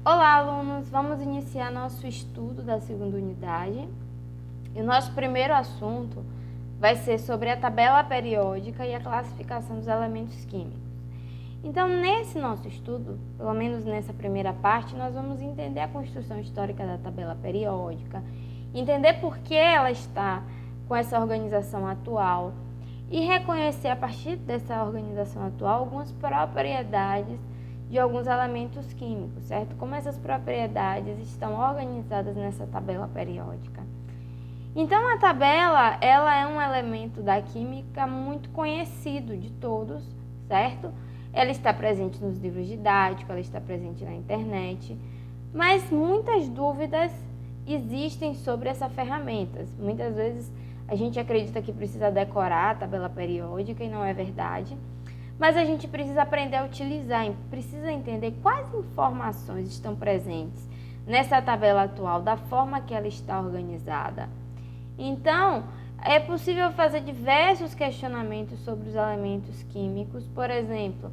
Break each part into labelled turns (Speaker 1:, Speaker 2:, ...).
Speaker 1: Olá, alunos! Vamos iniciar nosso estudo da segunda unidade. E o nosso primeiro assunto vai ser sobre a tabela periódica e a classificação dos elementos químicos. Então, nesse nosso estudo, pelo menos nessa primeira parte, nós vamos entender a construção histórica da tabela periódica, entender por que ela está com essa organização atual e reconhecer, a partir dessa organização atual, algumas propriedades de alguns elementos químicos, certo? Como essas propriedades estão organizadas nessa tabela periódica. Então, a tabela, ela é um elemento da química muito conhecido de todos, certo? Ela está presente nos livros didáticos, ela está presente na internet, mas muitas dúvidas existem sobre essa ferramenta. Muitas vezes a gente acredita que precisa decorar a tabela periódica e não é verdade. Mas a gente precisa aprender a utilizar, precisa entender quais informações estão presentes nessa tabela atual, da forma que ela está organizada. Então, é possível fazer diversos questionamentos sobre os elementos químicos. Por exemplo,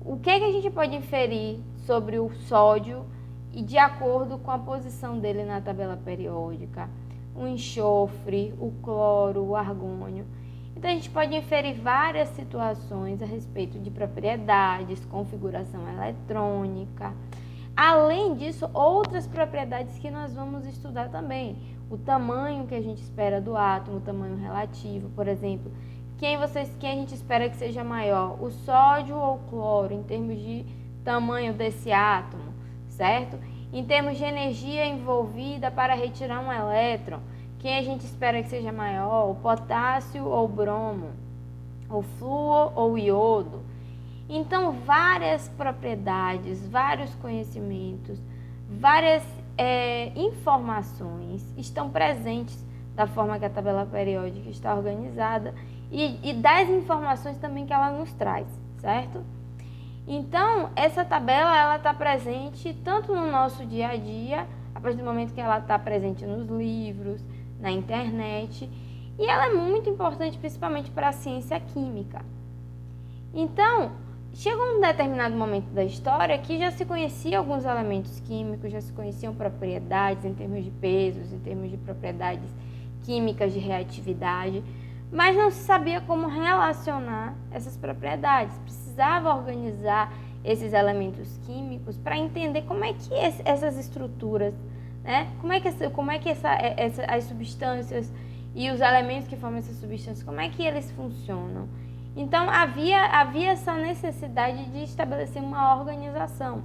Speaker 1: o que a gente pode inferir sobre o sódio e de acordo com a posição dele na tabela periódica? O enxofre, o cloro, o argônio. Então, a gente pode inferir várias situações a respeito de propriedades, configuração eletrônica. Além disso, outras propriedades que nós vamos estudar também. O tamanho que a gente espera do átomo, o tamanho relativo, por exemplo. Quem a gente espera que seja maior, o sódio ou o cloro, em termos de tamanho desse átomo, certo? Em termos de energia envolvida para retirar um elétron, quem a gente espera que seja maior, o potássio ou o bromo, o flúor ou o iodo. Então, várias propriedades, vários conhecimentos, várias informações estão presentes da forma que a tabela periódica está organizada e das informações também que ela nos traz, certo? Então, essa tabela ela está presente tanto no nosso dia a dia, a partir do momento que ela está presente nos livros, na internet, e ela é muito importante principalmente para a ciência química. Então, chegou um determinado momento da história que já se conhecia alguns elementos químicos, já se conheciam propriedades em termos de pesos, em termos de propriedades químicas de reatividade, mas não se sabia como relacionar essas propriedades. Precisava organizar esses elementos químicos para entender como é que essas estruturas, né? Como é que as substâncias e os elementos que formam essas substâncias, como é que eles funcionam? Então, havia essa necessidade de estabelecer uma organização.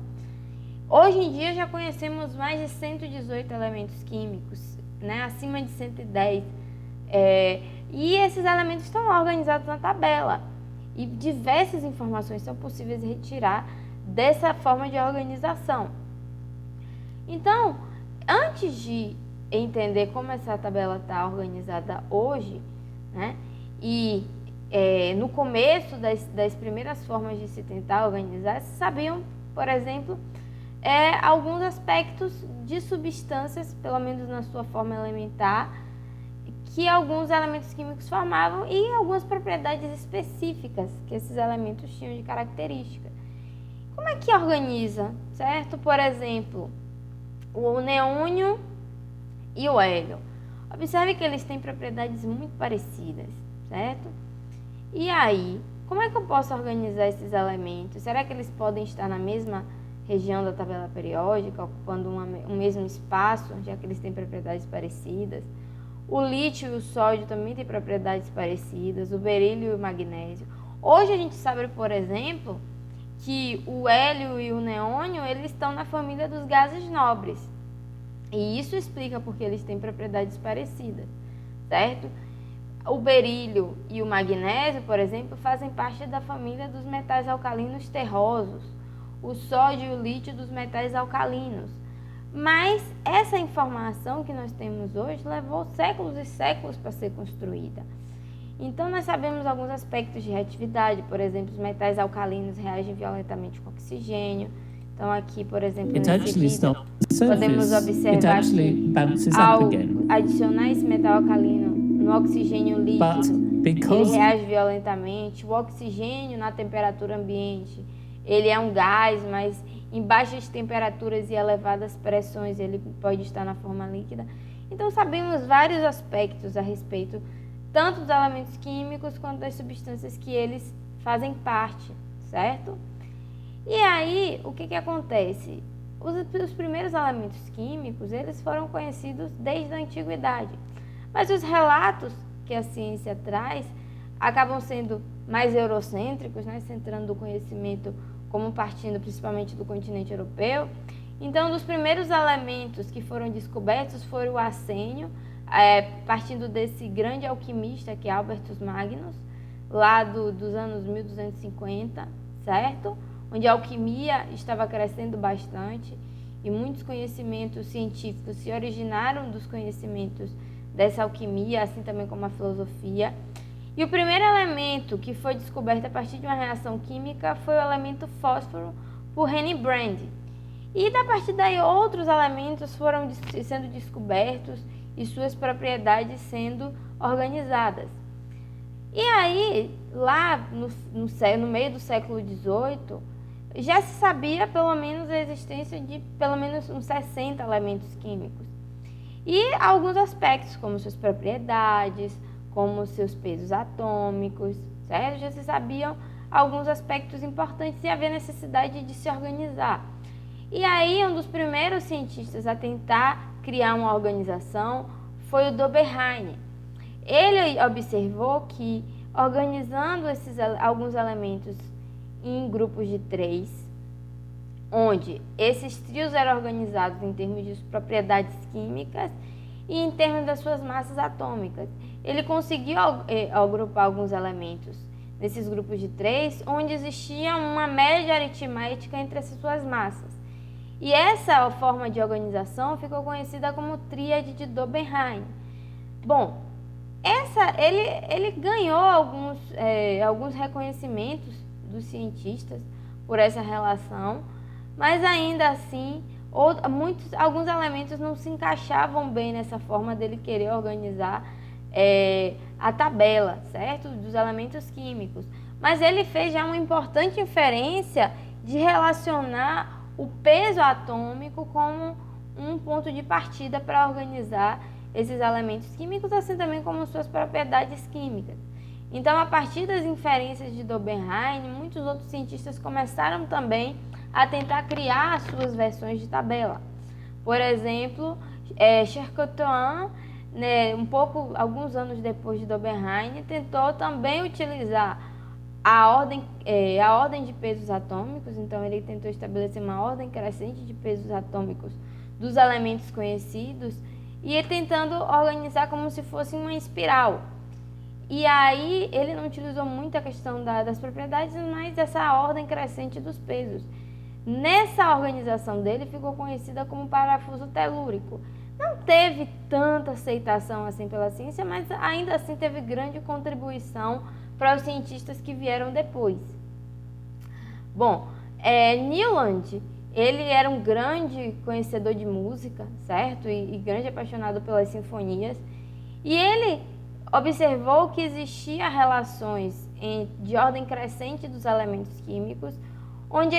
Speaker 1: Hoje em dia, já conhecemos mais de 118 elementos químicos, né? Acima de 110. E esses elementos estão organizados na tabela. E diversas informações são possíveis de retirar dessa forma de organização. Então, antes de entender como essa tabela está organizada hoje, né, e no começo das primeiras formas de se tentar organizar, se sabiam, por exemplo, alguns aspectos de substâncias, pelo menos na sua forma elementar, que alguns elementos químicos formavam e algumas propriedades específicas que esses elementos tinham de característica. Como é que organiza, certo? Por exemplo, o neônio e o hélio. Observe que eles têm propriedades muito parecidas, certo? E aí, como é que eu posso organizar esses elementos? Será que eles podem estar na mesma região da tabela periódica, ocupando o mesmo espaço, já que eles têm propriedades parecidas? O lítio e o sódio também têm propriedades parecidas, o berílio e o magnésio. Hoje a gente sabe, por exemplo, que o hélio e o neônio, eles estão na família dos gases nobres. E isso explica porque eles têm propriedades parecidas, certo? O berílio e o magnésio, por exemplo, fazem parte da família dos metais alcalinos terrosos. O sódio e o lítio dos metais alcalinos. Mas essa informação que nós temos hoje levou séculos e séculos para ser construída. Então, nós sabemos alguns aspectos de reatividade, por exemplo, os metais alcalinos reagem violentamente com oxigênio. Então, aqui, por exemplo, nesse vídeo, podemos observar que ao adicionar esse metal alcalino no oxigênio líquido, ele reage violentamente. O oxigênio na temperatura ambiente, ele é um gás, mas em baixas temperaturas e elevadas pressões ele pode estar na forma líquida. Então sabemos vários aspectos a respeito tanto dos elementos químicos quanto das substâncias que eles fazem parte, certo? E aí, o que acontece? Os primeiros elementos químicos, eles foram conhecidos desde a antiguidade. Mas os relatos que a ciência traz acabam sendo mais eurocêntricos, né? Centrando o conhecimento como partindo principalmente do continente europeu. Então, dos primeiros elementos que foram descobertos foi o arsênio, partindo desse grande alquimista que é Albertus Magnus, lá dos anos 1250, certo? Onde a alquimia estava crescendo bastante e muitos conhecimentos científicos se originaram dos conhecimentos dessa alquimia, assim também como a filosofia. E o primeiro elemento que foi descoberto a partir de uma reação química foi o elemento fósforo por Rembrandt. E a partir daí outros elementos foram sendo descobertos e suas propriedades sendo organizadas. E aí, lá no meio do século XVIII, já se sabia pelo menos a existência de pelo menos uns 60 elementos químicos. E alguns aspectos, como suas propriedades, como seus pesos atômicos, certo? Já se sabiam alguns aspectos importantes e havia necessidade de se organizar. E aí, um dos primeiros cientistas a tentar criar uma organização foi o Dobereiner. Ele observou que, organizando alguns elementos em grupos de 3, onde esses trios eram organizados em termos de propriedades químicas e em termos das suas massas atômicas, ele conseguiu agrupar alguns elementos nesses grupos de 3, onde existia uma média aritmética entre essas suas massas. E essa forma de organização ficou conhecida como tríade de Dobereiner. Bom, ele ganhou alguns reconhecimentos dos cientistas por essa relação, mas ainda assim alguns elementos não se encaixavam bem nessa forma dele querer organizar a tabela, certo? Dos elementos químicos. Mas ele fez já uma importante inferência de relacionar o peso atômico como um ponto de partida para organizar esses elementos químicos, assim também como suas propriedades químicas. Então, a partir das inferências de Dobereiner, muitos outros cientistas começaram também a tentar criar as suas versões de tabela. Por exemplo, Charcot-Teulon, né, alguns anos depois de Dobereiner, tentou também utilizar a ordem de pesos atômicos. Então ele tentou estabelecer uma ordem crescente de pesos atômicos dos elementos conhecidos e tentando organizar como se fosse uma espiral. E aí ele não utilizou muito a questão das propriedades, mas essa ordem crescente dos pesos. Nessa organização dele ficou conhecida como parafuso telúrico. Não teve tanta aceitação assim pela ciência, mas ainda assim teve grande contribuição para os cientistas que vieram depois. Bom, Newland, ele era um grande conhecedor de música, certo? E grande apaixonado pelas sinfonias. E ele observou que existia relações de ordem crescente dos elementos químicos, onde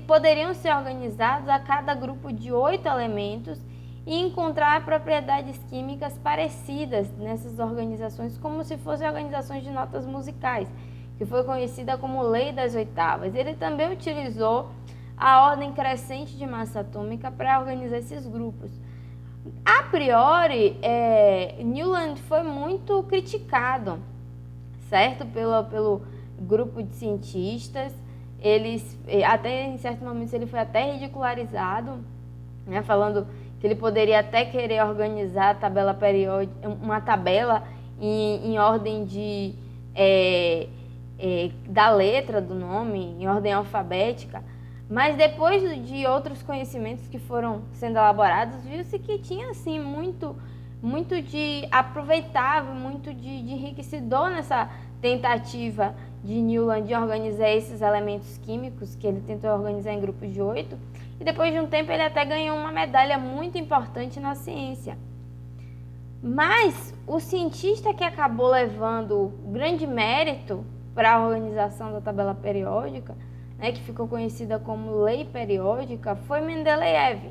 Speaker 1: poderiam ser organizados a cada grupo de 8 elementos e encontrar propriedades químicas parecidas nessas organizações, como se fossem organizações de notas musicais, que foi conhecida como Lei das Oitavas. Ele também utilizou a ordem crescente de massa atômica para organizar esses grupos. A priori, Newland foi muito criticado, certo? Pelo grupo de cientistas. Até em certos momentos ele foi até ridicularizado, né, falando que ele poderia até querer organizar a tabela periódica, uma tabela em ordem da letra do nome, em ordem alfabética. Mas depois de outros conhecimentos que foram sendo elaborados, viu-se que tinha assim muito de aproveitável, muito de enriquecedor nessa tentativa de Newland de organizar esses elementos químicos, que ele tentou organizar em grupos de 8, e depois de um tempo ele até ganhou uma medalha muito importante na ciência. Mas o cientista que acabou levando grande mérito para a organização da tabela periódica, né, que ficou conhecida como lei periódica, foi Mendeleev.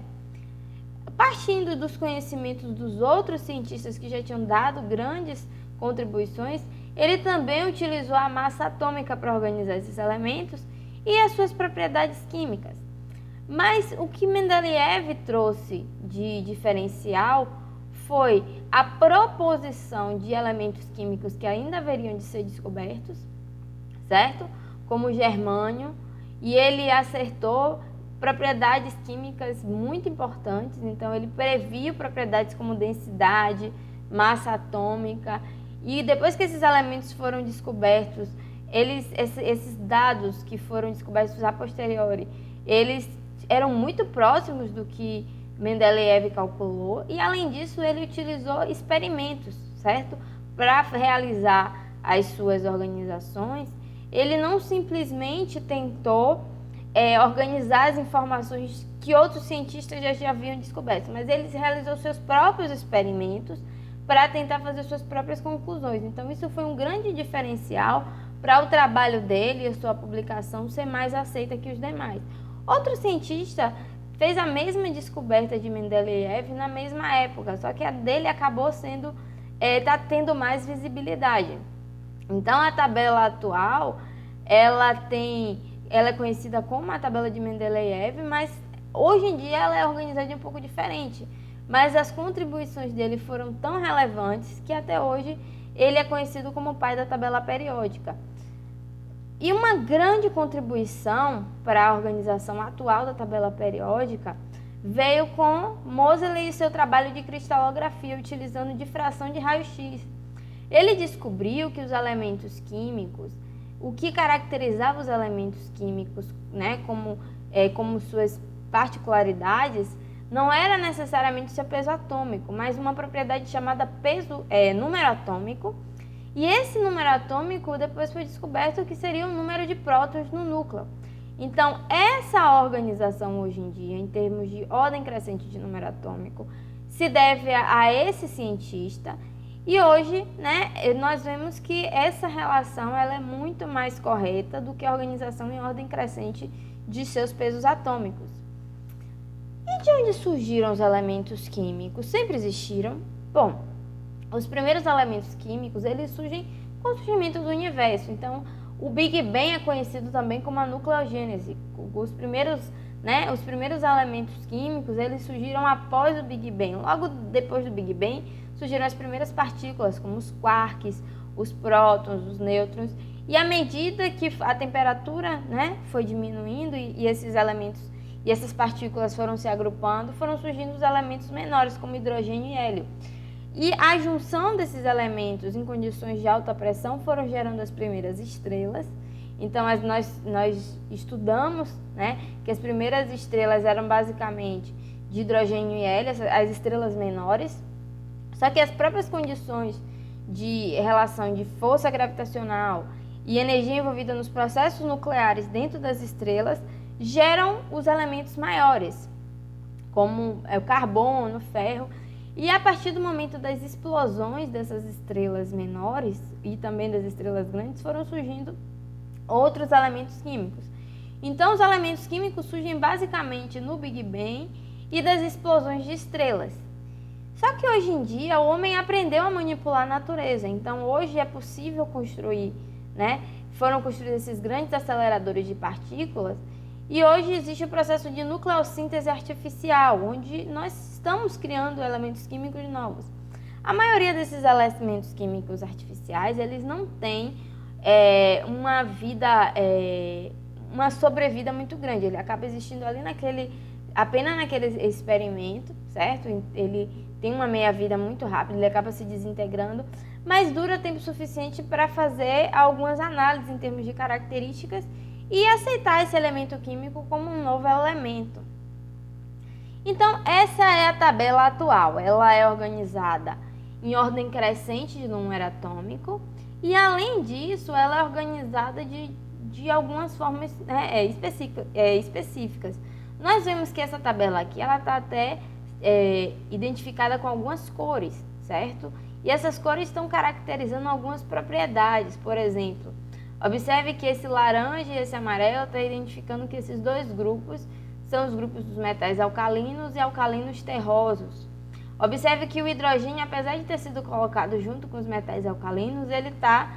Speaker 1: Partindo dos conhecimentos dos outros cientistas que já tinham dado grandes contribuições, ele também utilizou a massa atômica para organizar esses elementos e as suas propriedades químicas. Mas o que Mendeleev trouxe de diferencial foi a proposição de elementos químicos que ainda haveriam de ser descobertos, certo? Como o germânio, e ele acertou propriedades químicas muito importantes, então ele previu propriedades como densidade, massa atômica, e depois que esses elementos foram descobertos, esses dados que foram descobertos a posteriori, eles eram muito próximos do que Mendeleev calculou, e além disso ele utilizou experimentos, certo? Para realizar as suas organizações. Ele não simplesmente tentou organizar as informações que outros cientistas já haviam descoberto, mas ele realizou seus próprios experimentos para tentar fazer suas próprias conclusões. Então isso foi um grande diferencial para o trabalho dele e a sua publicação ser mais aceita que os demais. Outro cientista fez a mesma descoberta de Mendeleev na mesma época, só que a dele acabou tendo mais visibilidade. Então a tabela atual, ela é conhecida como a tabela de Mendeleev, mas hoje em dia ela é organizada de um pouco diferente. Mas as contribuições dele foram tão relevantes que até hoje ele é conhecido como o pai da tabela periódica. E uma grande contribuição para a organização atual da tabela periódica veio com Moseley e seu trabalho de cristalografia utilizando difração de raio-x. Ele descobriu que os elementos químicos, o que caracterizava os elementos químicos, né, como suas particularidades, não era necessariamente seu peso atômico, mas uma propriedade chamada número atômico. E esse número atômico depois foi descoberto que seria o número de prótons no núcleo. Então, essa organização hoje em dia, em termos de ordem crescente de número atômico, se deve a esse cientista. E hoje, né, nós vemos que essa relação ela é muito mais correta do que a organização em ordem crescente de seus pesos atômicos. E de onde surgiram os elementos químicos? Sempre existiram? Bom, os primeiros elementos químicos, eles surgem com o surgimento do universo. Então, o Big Bang é conhecido também como a nucleogênese. Os primeiros elementos químicos, eles surgiram após o Big Bang. Logo depois do Big Bang, surgiram as primeiras partículas, como os quarks, os prótons, os nêutrons. E à medida que a temperatura, né, foi diminuindo e esses elementos e essas partículas foram se agrupando, foram surgindo os elementos menores, como hidrogênio e hélio. E a junção desses elementos em condições de alta pressão foram gerando as primeiras estrelas. Então, nós estudamos, né, que as primeiras estrelas eram basicamente de hidrogênio e hélio, as estrelas menores. Só que as próprias condições de relação de força gravitacional e energia envolvida nos processos nucleares dentro das estrelas geram os elementos maiores, como o carbono, o ferro. E a partir do momento das explosões dessas estrelas menores e também das estrelas grandes, foram surgindo outros elementos químicos. Então, os elementos químicos surgem basicamente no Big Bang e das explosões de estrelas. Só que hoje em dia o homem aprendeu a manipular a natureza. Então, hoje é possível construir, né? Foram construídos esses grandes aceleradores de partículas. E hoje existe o processo de nucleossíntese artificial, onde nós estamos criando elementos químicos novos. A maioria desses elementos químicos artificiais, eles não têm uma sobrevida muito grande. Ele acaba existindo ali apenas naquele experimento, certo? Ele tem uma meia-vida muito rápida, ele acaba se desintegrando, mas dura tempo suficiente para fazer algumas análises em termos de características e aceitar esse elemento químico como um novo elemento. Então, essa é a tabela atual. Ela é organizada em ordem crescente de número atômico e, além disso, ela é organizada de algumas formas, né, específicas. Nós vemos que essa tabela aqui, ela está até identificada com algumas cores, certo? E essas cores estão caracterizando algumas propriedades. Por exemplo, Observe que esse laranja e esse amarelo está identificando que esses dois grupos são os grupos dos metais alcalinos e alcalinos terrosos. Observe que o hidrogênio, apesar de ter sido colocado junto com os metais alcalinos, ele está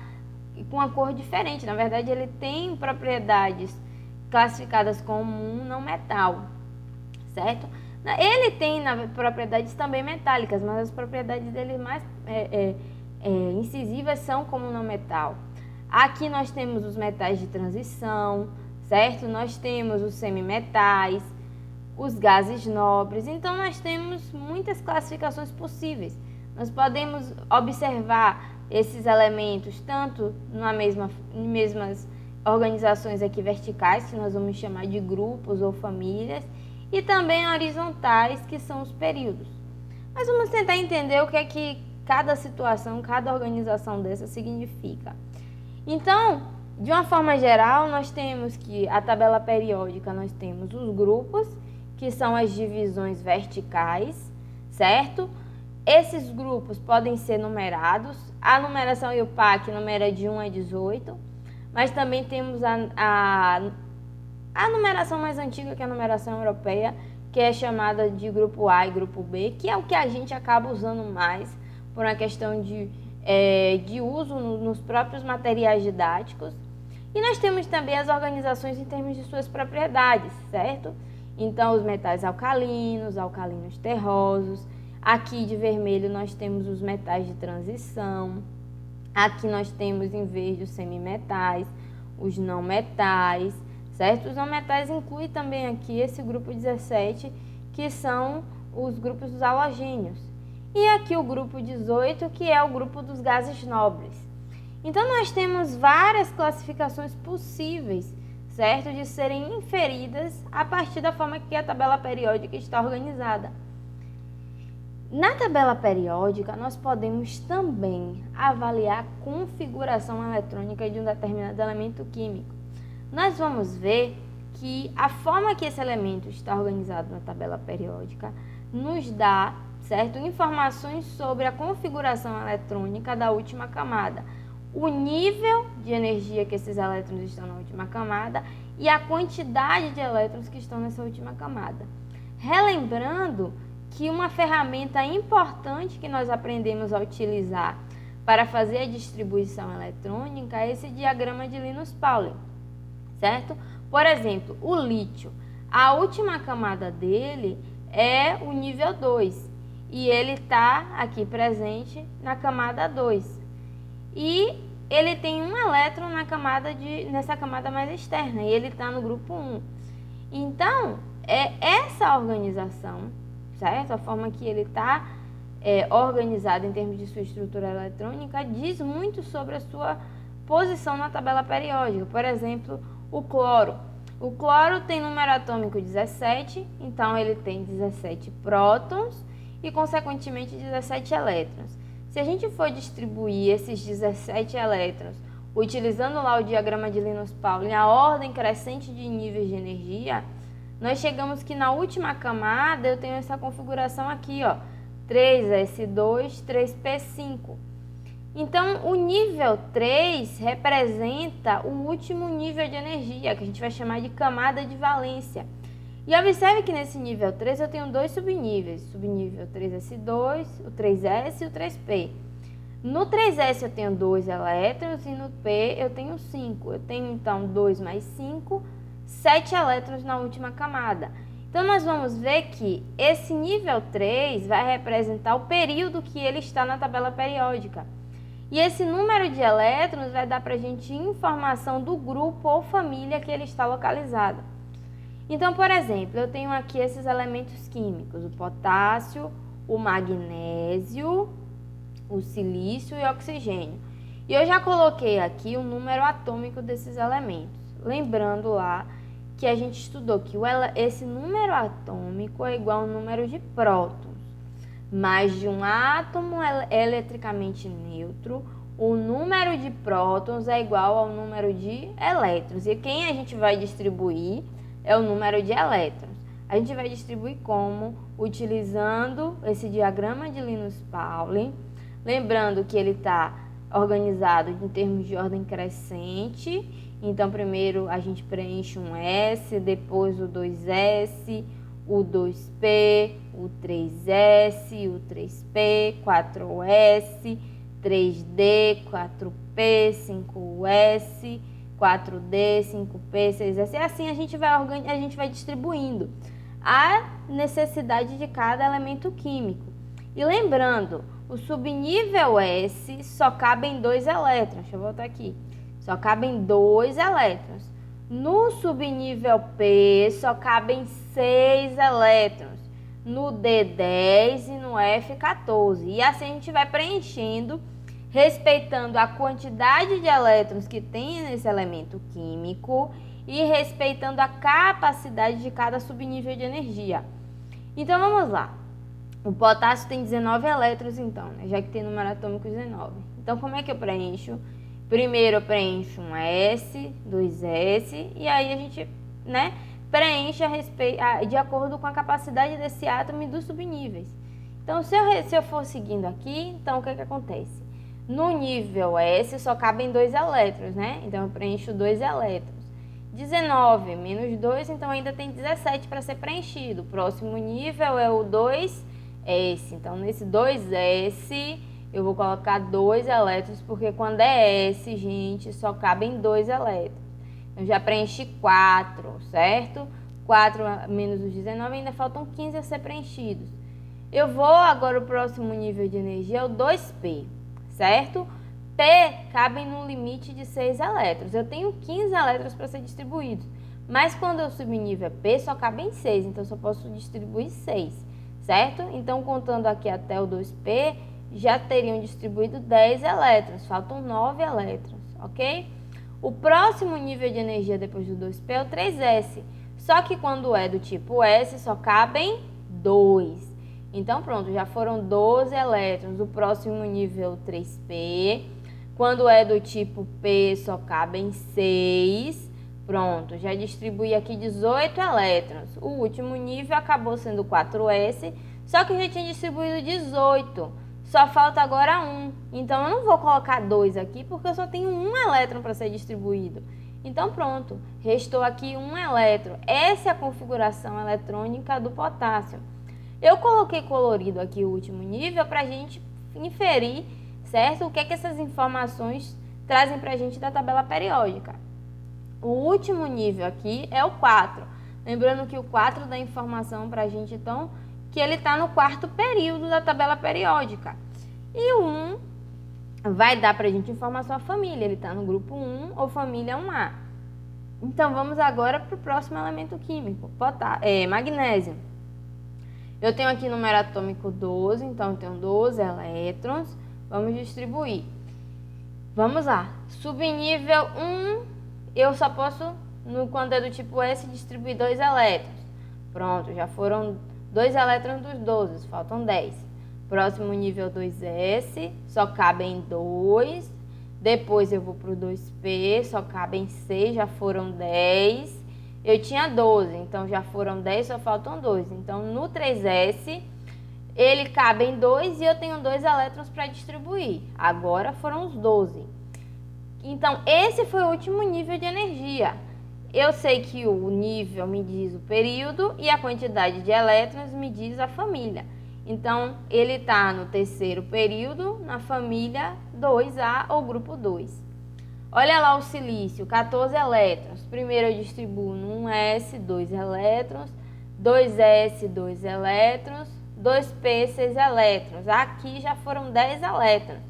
Speaker 1: com uma cor diferente. Na verdade, ele tem propriedades classificadas como um não metal, certo? Ele tem propriedades também metálicas, mas as propriedades dele mais incisivas são como não metal. Aqui nós temos os metais de transição, certo? Nós temos os semimetais, os gases nobres. Então, nós temos muitas classificações possíveis. Nós podemos observar esses elementos tanto em mesmas organizações aqui verticais, que nós vamos chamar de grupos ou famílias, e também horizontais, que são os períodos. Mas vamos tentar entender o que é que cada situação, cada organização dessa significa. Então, de uma forma geral, nós temos que a tabela periódica, nós temos os grupos, que são as divisões verticais, certo? Esses grupos podem ser numerados. A numeração IUPAC numera de 1 a 18, mas também temos a numeração mais antiga, que é a numeração europeia, que é chamada de grupo A e grupo B, que é o que a gente acaba usando mais por uma questão de uso nos próprios materiais didáticos. E nós temos também as organizações em termos de suas propriedades, certo? Então, os metais alcalinos, alcalinos terrosos. Aqui de vermelho nós temos os metais de transição. Aqui nós temos em verde os semimetais, os não metais, certo? Os não metais incluem também aqui esse grupo 17, que são os grupos dos halogênios. E aqui o grupo 18, que é o grupo dos gases nobres. Então, nós temos várias classificações possíveis, certo? De serem inferidas a partir da forma que a tabela periódica está organizada. Na tabela periódica, nós podemos também avaliar a configuração eletrônica de um determinado elemento químico. Nós vamos ver que a forma que esse elemento está organizado na tabela periódica nos dá, certo, informações sobre a configuração eletrônica da última camada, o nível de energia que esses elétrons estão na última camada e a quantidade de elétrons que estão nessa última camada. Relembrando que uma ferramenta importante que nós aprendemos a utilizar para fazer a distribuição eletrônica é esse diagrama de Linus-Pauling, certo? Por exemplo, o lítio, a última camada dele é o nível 2 e ele está aqui presente na camada 2 e ele tem um elétron nessa camada mais externa e ele está no grupo 1. Então, essa organização, certo? A forma que ele está organizado em termos de sua estrutura eletrônica diz muito sobre a sua posição na tabela periódica. Por exemplo, o cloro. O cloro tem número atômico 17, então ele tem 17 prótons e, consequentemente, 17 elétrons. Se a gente for distribuir esses 17 elétrons, utilizando lá o diagrama de Linus-Pauling, a ordem crescente de níveis de energia, nós chegamos que na última camada eu tenho essa configuração aqui, ó, 3s2, 3p5. Então, o nível 3 representa o último nível de energia, que a gente vai chamar de camada de valência. E observe que nesse nível 3 eu tenho dois subníveis, subnível 3s2, o 3s e o 3p. No 3s eu tenho 2 elétrons e no p eu tenho 5. Eu tenho então 2 mais 5, 7 elétrons na última camada. Então, nós vamos ver que esse nível 3 vai representar o período que ele está na tabela periódica. E esse número de elétrons vai dar para a gente informação do grupo ou família que ele está localizado. Então, por exemplo, eu tenho aqui esses elementos químicos, o potássio, o magnésio, o silício e o oxigênio. E eu já coloquei aqui o número atômico desses elementos. Lembrando lá que a gente estudou que esse número atômico é igual ao número de prótons. Mais de um átomo eletricamente neutro, o número de prótons é igual ao número de elétrons. E quem a gente vai distribuir é o número de elétrons. A gente vai distribuir como? Utilizando esse diagrama de Linus-Pauling. Lembrando que ele está organizado em termos de ordem crescente. Então, primeiro a gente preenche um S, depois o 2S, o 2P, o 3S, o 3P, 4S, 3D, 4P, 5S, 4D, 5P, 6S. E assim a gente vai distribuindo a necessidade de cada elemento químico. E lembrando, o subnível S só cabem 2 elétrons. Deixa eu voltar aqui. Só cabem 2 elétrons. No subnível P só cabem 6 elétrons. No D10 e no F14. E assim a gente vai preenchendo, respeitando a quantidade de elétrons que tem nesse elemento químico e respeitando a capacidade de cada subnível de energia. Então vamos lá. O potássio tem 19 elétrons então, né? Já que tem número atômico 19. Então como é que eu preencho? Primeiro eu preencho um S, 2S, e aí a gente, né, preenche de acordo com a capacidade desse átomo e dos subníveis. Então se eu for seguindo aqui, então o que acontece? No nível S só cabem 2 elétrons, né? Então eu preencho 2 elétrons. 19 menos 2, então ainda tem 17 para ser preenchido. O próximo nível é o 2S. Então nesse 2S eu vou colocar 2 elétrons, porque quando é S, gente, só cabem 2 elétrons. Então já preenchi 4, certo? 4 menos os 19, ainda faltam 15 a ser preenchidos. Eu vou agora, o próximo nível de energia é o 2P, certo? P cabem no limite de 6 elétrons. Eu tenho 15 elétrons para ser distribuídos. Mas quando eu subir nível P, só cabem 6, então eu só posso distribuir 6, certo? Então, contando aqui até o 2P, já teriam distribuído 10 elétrons. Faltam 9 elétrons, ok? O próximo nível de energia depois do 2P é o 3S. Só que quando é do tipo S, só cabem 2. Então, pronto, já foram 12 elétrons. O próximo nível, 3P. Quando é do tipo P, só cabem 6. Pronto, já distribuí aqui 18 elétrons. O último nível acabou sendo 4S, só que eu já tinha distribuído 18. Só falta agora 1. Então, eu não vou colocar 2 aqui, porque eu só tenho 1 elétron para ser distribuído. Então, pronto, restou aqui 1 elétron. Essa é a configuração eletrônica do potássio. Eu coloquei colorido aqui o último nível para a gente inferir, certo? O que é que essas informações trazem para a gente da tabela periódica. O último nível aqui é o 4. Lembrando que o 4 dá informação para a gente, então, que ele está no 4º período da tabela periódica. E o 1 vai dar para a gente informação a família. Ele está no grupo 1 ou família 1A. Então, vamos agora para o próximo elemento químico, magnésio. Eu tenho aqui número atômico 12, então eu tenho 12 elétrons. Vamos distribuir. Vamos lá. Subnível 1, eu só posso, quando é do tipo S, distribuir 2 elétrons. Pronto, já foram 2 elétrons dos 12, faltam 10. Próximo nível 2S, só cabem 2. Depois eu vou para o 2P, só cabem 6, já foram 10. Eu tinha 12, então já foram 10, só faltam 2. Então no 3S, ele cabe em 2 e eu tenho 2 elétrons para distribuir. Agora foram os 12. Então esse foi o último nível de energia. Eu sei que o nível me diz o período e a quantidade de elétrons me diz a família. Então, ele está no 3º período, na família 2A ou grupo 2. Olha lá o silício, 14 elétrons. Primeiro eu distribuo no 1S, 2 elétrons, 2S, 2 elétrons, 2P, 6 elétrons. Aqui já foram 10 elétrons.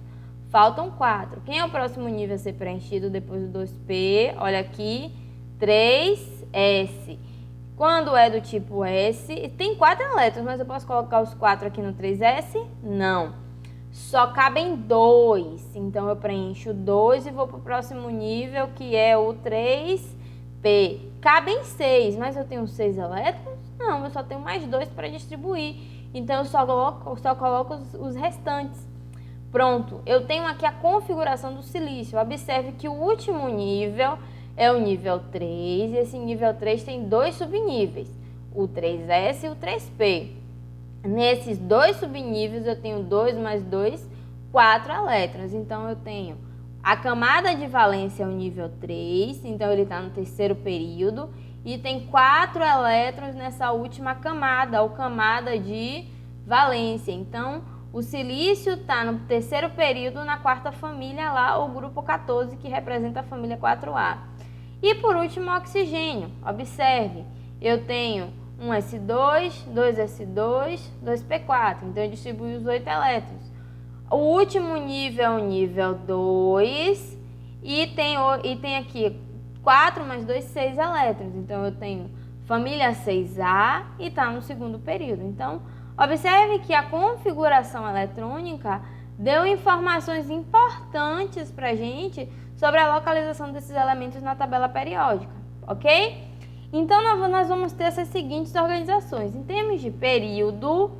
Speaker 1: Faltam 4. Quem é o próximo nível a ser preenchido depois do 2P? Olha aqui. 3S. Quando é do tipo S, tem 4 elétrons, mas eu posso colocar os 4 aqui no 3S? Não. Só cabem 2. Então, eu preencho 2 e vou para o próximo nível, que é o 3P. Cabem 6, mas eu tenho 6 elétrons? Não, eu só tenho mais 2 para distribuir. Então, eu só coloco os restantes. Pronto, eu tenho aqui a configuração do silício. Observe que o último nível é o nível 3, e esse nível 3 tem 2 subníveis, o 3S e o 3P. Nesses 2 subníveis eu tenho 2 mais 2, 4 elétrons. Então, eu tenho a camada de valência é o nível 3, então ele está no terceiro período, e tem 4 elétrons nessa última camada, ou camada de valência. Então, o silício está no terceiro período, na quarta família lá, o grupo 14, que representa a família 4A. E por último, o oxigênio. Observe, eu tenho um S2, 2S2, 2P4. Então, eu distribuí os 8 elétrons. O último nível é o nível 2 e tem aqui 4 mais 2, 6 elétrons. Então, eu tenho família 6A e está no segundo período. Então, observe que a configuração eletrônica deu informações importantes para a gente sobre a localização desses elementos na tabela periódica, ok? Então, nós vamos ter essas seguintes organizações. Em termos de período,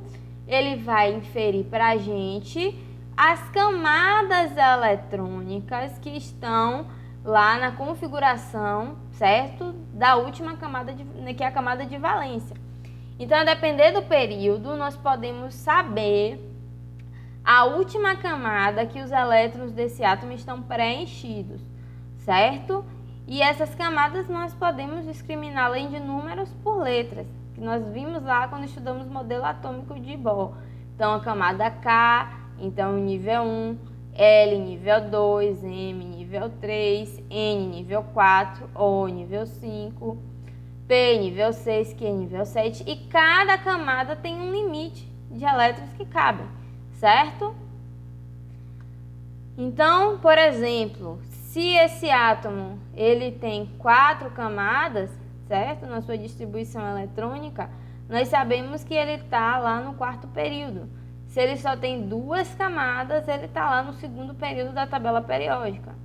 Speaker 1: ele vai inferir para a gente as camadas eletrônicas que estão lá na configuração, certo? Da última camada, que é a camada de valência. Então, a depender do período, nós podemos saber a última camada que os elétrons desse átomo estão preenchidos, certo? E essas camadas nós podemos discriminar além de números por letras, que nós vimos lá quando estudamos o modelo atômico de Bohr. Então, a camada K, então nível 1, L nível 2, M nível 3, N nível 4, O nível 5, P nível 6, Q nível 7, e cada camada tem um limite de elétrons que cabem, certo? Então, por exemplo, se esse átomo ele tem 4 camadas, certo? Na sua distribuição eletrônica, nós sabemos que ele está lá no quarto período. Se ele só tem 2 camadas, ele está lá no segundo período da tabela periódica.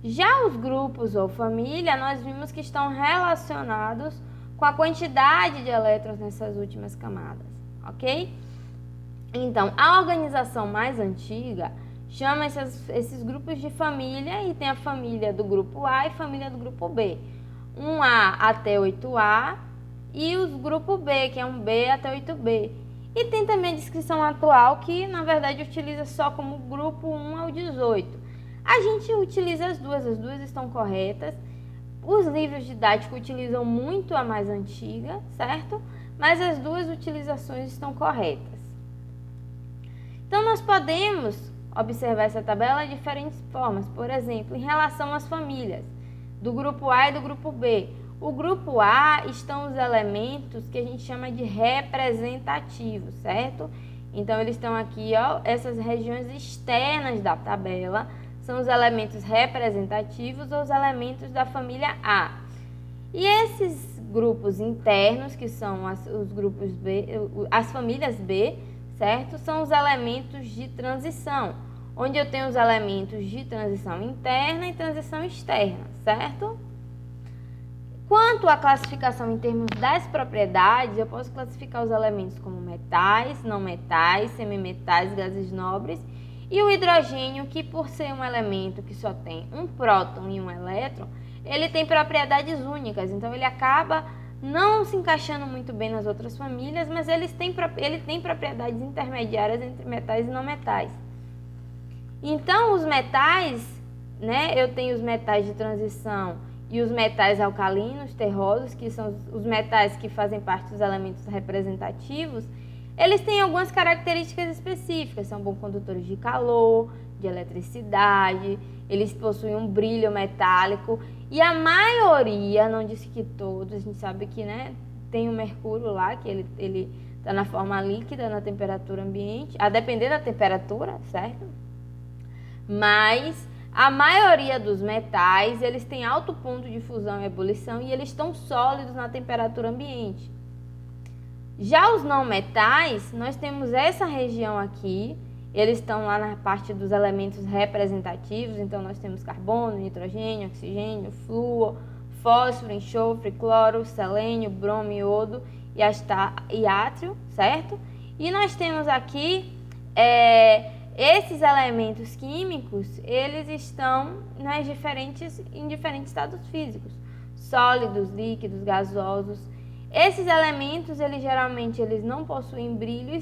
Speaker 1: Já os grupos ou família, nós vimos que estão relacionados com a quantidade de elétrons nessas últimas camadas, ok? Então, a organização mais antiga chama esses grupos de família, e tem a família do grupo A e família do grupo B. 1A até 8A e os grupo B, que é um B até 8B. E tem também a descrição atual, que na verdade utiliza só como grupo 1 ao 18. A gente utiliza as duas estão corretas. Os livros didáticos utilizam muito a mais antiga, certo? Mas as duas utilizações estão corretas. Então, nós podemos observar essa tabela de diferentes formas. Por exemplo, em relação às famílias do grupo A e do grupo B. O grupo A estão os elementos que a gente chama de representativos, certo? Então, eles estão aqui, ó, essas regiões externas da tabela são os elementos representativos ou os elementos da família A. E esses grupos internos, que são os grupos B, as famílias B, certo? São os elementos de transição, onde eu tenho os elementos de transição interna e transição externa, certo? Quanto à classificação em termos das propriedades, eu posso classificar os elementos como metais, não metais, semimetais, gases nobres, e o hidrogênio, que por ser um elemento que só tem um próton e um elétron, ele tem propriedades únicas, então ele acaba não se encaixando muito bem nas outras famílias, mas ele tem propriedades intermediárias entre metais e não metais. Então, os metais, né, eu tenho os metais de transição e os metais alcalinos, terrosos, que são os metais que fazem parte dos elementos representativos. Eles têm algumas características específicas, são bons condutores de calor, de eletricidade, eles possuem um brilho metálico, e a maioria, não disse que todos, a gente sabe que, né, tem o mercúrio lá, que ele está na forma líquida, na temperatura ambiente, a depender da temperatura, certo? Mas a maioria dos metais, eles têm alto ponto de fusão e ebulição, e eles estão sólidos na temperatura ambiente. Já os não metais, nós temos essa região aqui, eles estão lá na parte dos elementos representativos, então nós temos carbono, nitrogênio, oxigênio, flúor, fósforo, enxofre, cloro, selênio, bromo, iodo e átrio, certo? E nós temos aqui esses elementos químicos, eles estão em diferentes estados físicos, sólidos, líquidos, gasosos. Esses elementos, geralmente eles não possuem brilho e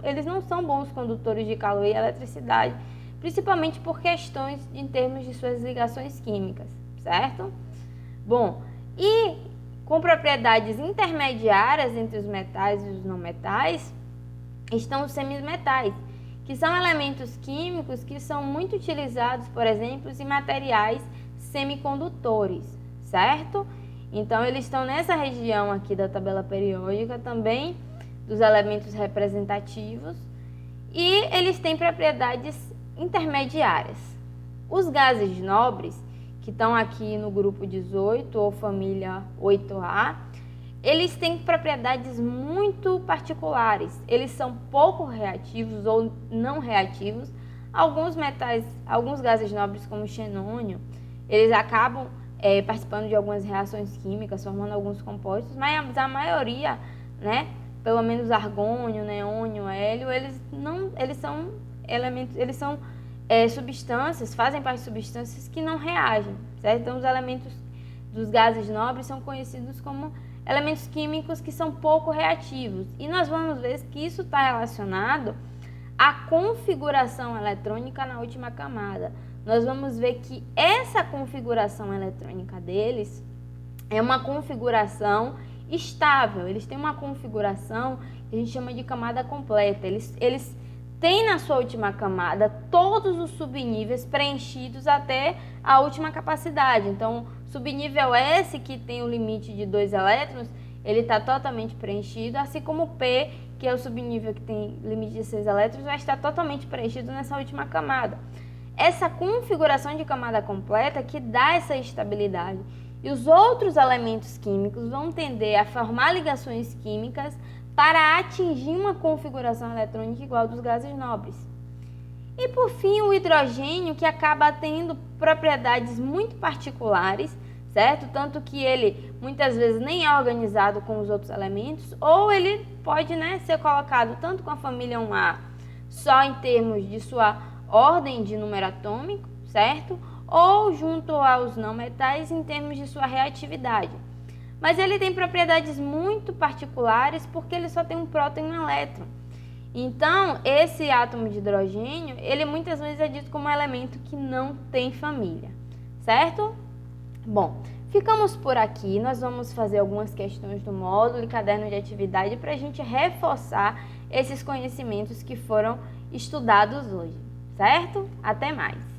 Speaker 1: eles não são bons condutores de calor e eletricidade, principalmente por questões em termos de suas ligações químicas, certo? Bom, e com propriedades intermediárias entre os metais e os não metais, estão os semimetais, que são elementos químicos que são muito utilizados, por exemplo, em materiais semicondutores, certo? Então, eles estão nessa região aqui da tabela periódica também, dos elementos representativos, e eles têm propriedades intermediárias. Os gases nobres, que estão aqui no grupo 18 ou família 8A, eles têm propriedades muito particulares. Eles são pouco reativos ou não reativos. Alguns metais, alguns gases nobres como o xenônio, eles acabam participando de algumas reações químicas, formando alguns compostos, mas a maioria, né, pelo menos argônio, neônio, hélio, eles são elementos, substâncias, fazem parte de substâncias que não reagem, certo? Então, os elementos dos gases nobres são conhecidos como elementos químicos que são pouco reativos. E nós vamos ver que isso está relacionado à configuração eletrônica na última camada. Nós vamos ver que essa configuração eletrônica deles é uma configuração estável. Eles têm uma configuração que a gente chama de camada completa. Eles têm na sua última camada todos os subníveis preenchidos até a última capacidade. Então, subnível S, que tem o limite de 2 elétrons, ele está totalmente preenchido, assim como o P, que é o subnível que tem limite de 6 elétrons, vai estar totalmente preenchido nessa última camada. Essa configuração de camada completa que dá essa estabilidade. E os outros elementos químicos vão tender a formar ligações químicas para atingir uma configuração eletrônica igual dos gases nobres. E por fim, o hidrogênio, que acaba tendo propriedades muito particulares, certo? Tanto que ele muitas vezes nem é organizado com os outros elementos, ou ele pode, ser colocado tanto com a família 1A, só em termos de sua ordem de número atômico, certo? Ou junto aos não metais em termos de sua reatividade. Mas ele tem propriedades muito particulares porque ele só tem um próton e um elétron. Então, esse átomo de hidrogênio, ele muitas vezes é dito como um elemento que não tem família, certo? Bom, ficamos por aqui. Nós vamos fazer algumas questões do módulo e caderno de atividade para a gente reforçar esses conhecimentos que foram estudados hoje, certo? Até mais!